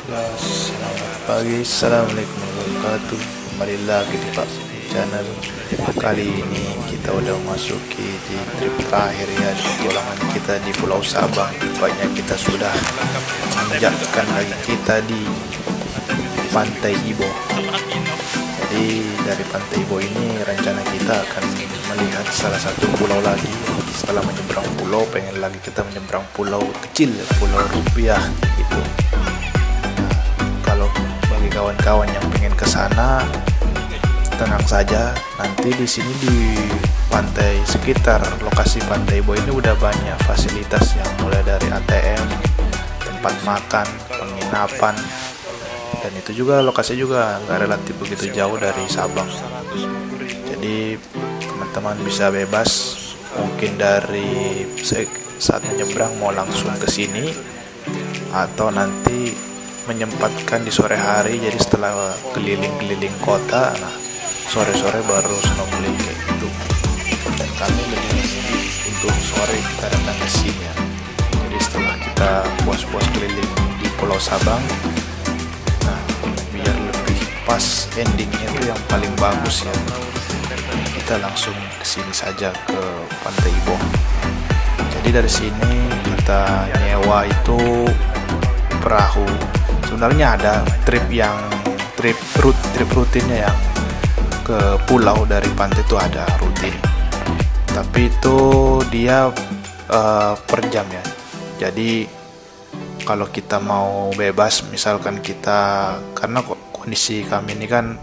Ya, selamat pagi, assalamualaikum warahmatullahi wabarakatuh. Kembali lagi di Pak channel. Kali ini kita udah masuki di trip terakhir ya, petualangan kita di Pulau Sabang. Tepatnya kita sudah menginjakkan lagi kita di Pantai Ibo. Jadi dari Pantai Ibo ini rencana kita akan melihat salah satu pulau lagi. Setelah menyeberang pulau, pengen lagi kita menyeberang pulau kecil, Pulau Rupiah gitu. Kalau bagi kawan-kawan yang pengen ke sana, tenang saja. Nanti di sini di pantai sekitar lokasi Pantai Ibo ini udah banyak fasilitas yang mulai dari ATM, tempat makan, penginapan, dan itu juga lokasi juga nggak relatif begitu jauh dari Sabang. Jadi teman-teman bisa bebas, mungkin dari saat menyeberang mau langsung ke sini atau nanti menyempatkan di sore hari, jadi setelah keliling-keliling kota, nah sore-sore baru snorkeling kayak gitu. Dan kami lebih memilih untuk sore kita datang ke sini ya. Jadi setelah kita puas-puas keliling di Pulau Sabang, nah biar lebih pas endingnya itu yang paling bagus ya, kita langsung ke sini saja ke Pantai Ibo. Jadi dari sini kita nyewa itu perahu. Sebenarnya ada trip rutinnya yang ke pulau dari pantai itu ada rutin, tapi itu dia per jam ya. Jadi kalau kita mau bebas, misalkan kita, karena kondisi kami ini kan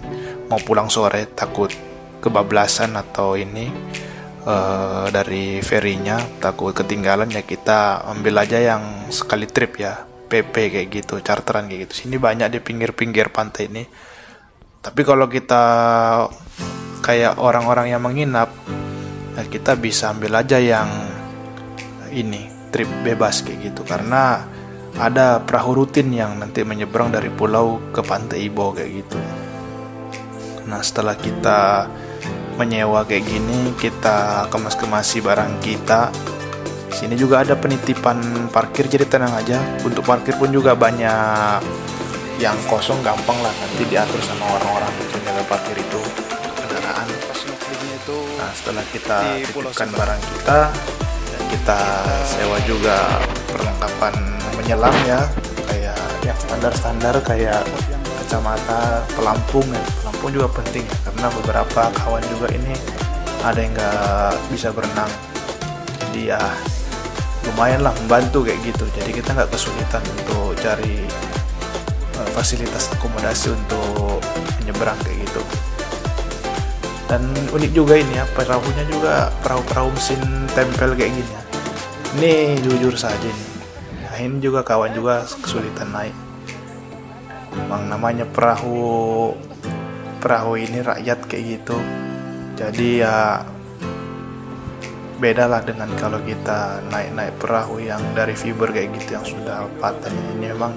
mau pulang sore, takut kebablasan atau ini dari ferinya, takut ketinggalan, ya kita ambil aja yang sekali trip ya, PP kayak gitu, charteran kayak gitu. Sini banyak di pinggir-pinggir pantai ini. Tapi kalau kita kayak orang-orang yang menginap, ya kita bisa ambil aja yang ini trip bebas kayak gitu, karena ada perahu rutin yang nanti menyeberang dari pulau ke Pantai Ibo kayak gitu. Nah setelah kita menyewa kayak gini, kita kemas-kemasi barang kita. Sini juga ada penitipan parkir, jadi tenang aja. Untuk parkir pun juga banyak yang kosong, gampang lah nanti diatur sama orang-orang penjaga parkir itu kendaraan. Nah setelah kita titipkan barang kita, dan kita sewa juga perlengkapan menyelam ya, kayak yang standar-standar kayak kacamata, pelampung ya. Pelampung juga penting ya, karena beberapa kawan juga ini ada yang nggak bisa berenang, jadi ya lumayan lah membantu kayak gitu. Jadi kita nggak kesulitan untuk cari fasilitas akomodasi untuk menyeberang kayak gitu. Dan unik juga ini ya, perahunya juga perahu mesin tempel kayak gini ya. Ini jujur saja nih, nah, ini juga kawan juga kesulitan naik. Memang namanya perahu ini rakyat kayak gitu, jadi ya beda lah dengan kalau kita naik perahu yang dari fiber kayak gitu yang sudah patah. Ini memang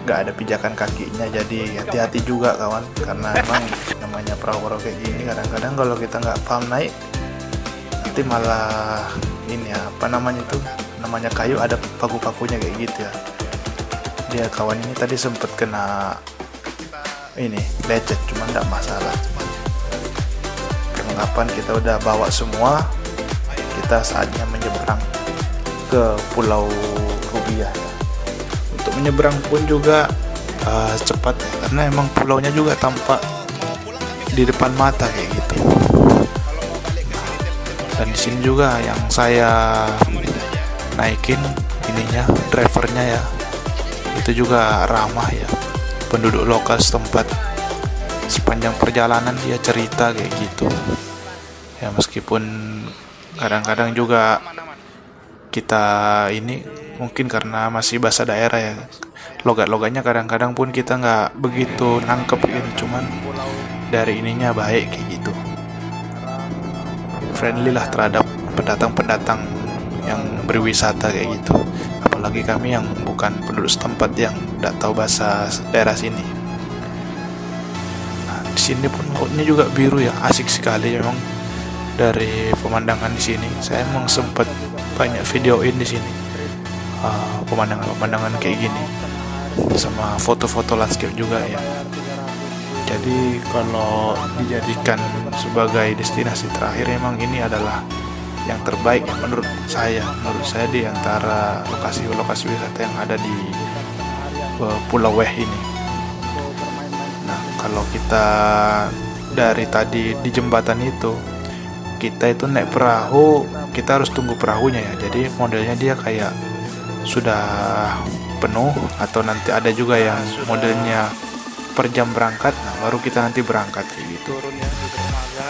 nggak ada pijakan kakinya, jadi hati-hati juga kawan, karena emang namanya perahu kayak gini kadang-kadang kalau kita nggak paham naik, nanti malah ini ya, apa namanya itu, namanya kayu ada paku-pakunya kayak gitu ya. Dia kawan ini tadi sempet kena ini lecet, cuman nggak masalah. Perlengkapan kita udah bawa semua, kita saatnya menyeberang ke Pulau Rupiah ya. Untuk menyeberang pun juga cepat ya, karena emang pulaunya juga tampak di depan mata kayak gitu. Dan di sini juga yang saya naikin ininya, drivernya ya, itu juga ramah ya, penduduk lokal setempat. Sepanjang perjalanan dia cerita kayak gitu ya, meskipun kadang-kadang juga kita ini mungkin karena masih bahasa daerah ya, logat-logatnya kadang-kadang pun kita nggak begitu nangkep gitu, cuman dari ininya baik kayak gitu, friendly lah terhadap pendatang-pendatang yang berwisata kayak gitu. Apalagi kami yang bukan penduduk setempat yang nggak tahu bahasa daerah sini. Nah di sini pun lautnya juga biru ya, asik sekali memang. Dari pemandangan di sini, saya emang sempat banyak videoin di sini pemandangan-pemandangan kayak gini. sama foto-foto landscape juga ya. Jadi kalau dijadikan sebagai destinasi terakhir, emang ini adalah yang terbaik ya menurut saya di antara lokasi-lokasi wisata yang ada di Pulau Weh ini. Nah, kalau kita dari tadi di jembatan itu, kita itu naik perahu, kita harus tunggu perahunya ya. Jadi modelnya dia kayak sudah penuh, atau nanti ada juga yang modelnya per jam berangkat, nah baru kita nanti berangkat kayak gitu.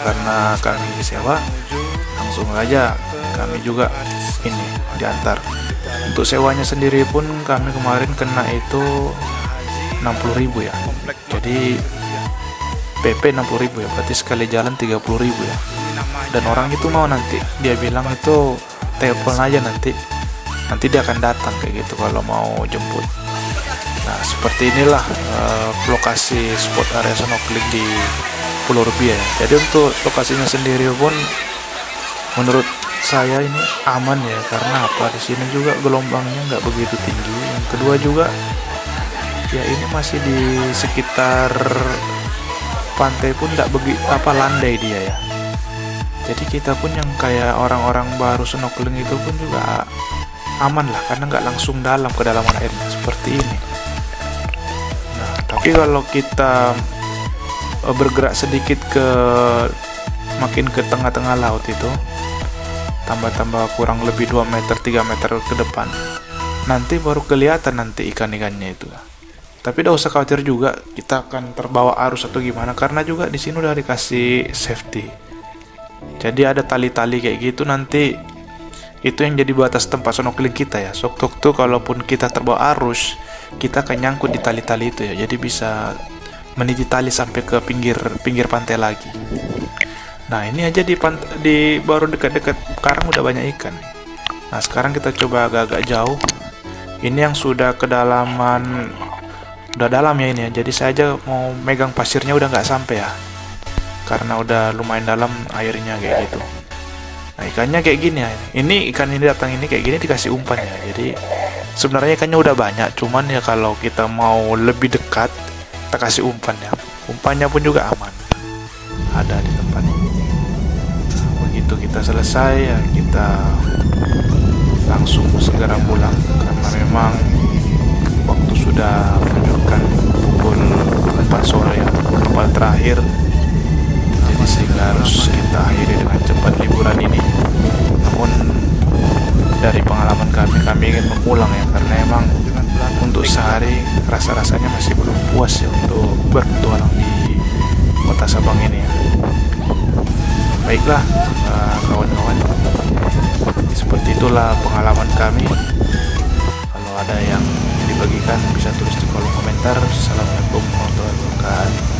Karena kami sewa, langsung aja kami juga ini diantar. Untuk sewanya sendiri pun kami kemarin kena itu 60.000 ya. Jadi PP 60.000 ya, berarti sekali jalan 30.000 ya. Dan orang itu mau, nanti dia bilang itu telepon aja, nanti dia akan datang kayak gitu kalau mau jemput. Nah, seperti inilah lokasi spot area snorkeling di Pulau Rubiah ya. Jadi untuk lokasinya sendiri pun menurut saya ini aman ya, karena apa, di sini juga gelombangnya nggak begitu tinggi. Yang kedua juga ya, ini masih di sekitar pantai pun nggak begitu landai dia ya. Jadi kita pun yang kayak orang-orang baru snorkeling itu pun juga aman lah, karena nggak langsung dalam kedalaman airnya seperti ini. Nah, tapi kalau kita bergerak sedikit makin ke tengah-tengah laut itu, tambah kurang lebih 2 meter 3 meter ke depan, nanti baru kelihatan nanti ikan-ikannya itu. Tapi tidak usah khawatir juga kita akan terbawa arus atau gimana, karena juga di sini udah dikasih safety. Jadi ada tali-tali kayak gitu, nanti itu yang jadi batas tempat snorkeling kita ya. Tuh kalaupun kita terbawa arus, kita akan nyangkut di tali-tali itu ya. Jadi bisa meniti tali sampai ke pinggir pantai lagi. Nah, ini aja di baru dekat-dekat karang udah banyak ikan. Nah, sekarang kita coba agak-agak jauh. Ini yang sudah kedalaman, udah dalam ya ini ya. Jadi saya aja mau megang pasirnya udah nggak sampai ya, karena udah lumayan dalam airnya kayak gitu. Nah, ikannya kayak gini ya. Ini ikan ini datang ini kayak gini dikasih umpan ya. Jadi sebenarnya ikannya udah banyak, cuman ya kalau kita mau lebih dekat, kita kasih umpan ya. Umpannya pun juga aman, ada di tempat ini. Nah, begitu kita selesai ya, kita langsung segera pulang, karena memang waktu sudah menunjukkan pukul 4 sore ya, kapal terakhir. Jadi sehingga harus kita akhiri dengan cepat liburan ini. Namun dari pengalaman kami ingin mengulang ya, karena emang untuk sehari rasanya masih belum puas ya untuk berpetualang di Kota Sabang ini ya. Baiklah kawan-kawan, seperti itulah pengalaman kami. Kalau ada yang dibagikan bisa tulis di kolom komentar. Assalamualaikum warahmatullahi wabarakatuh.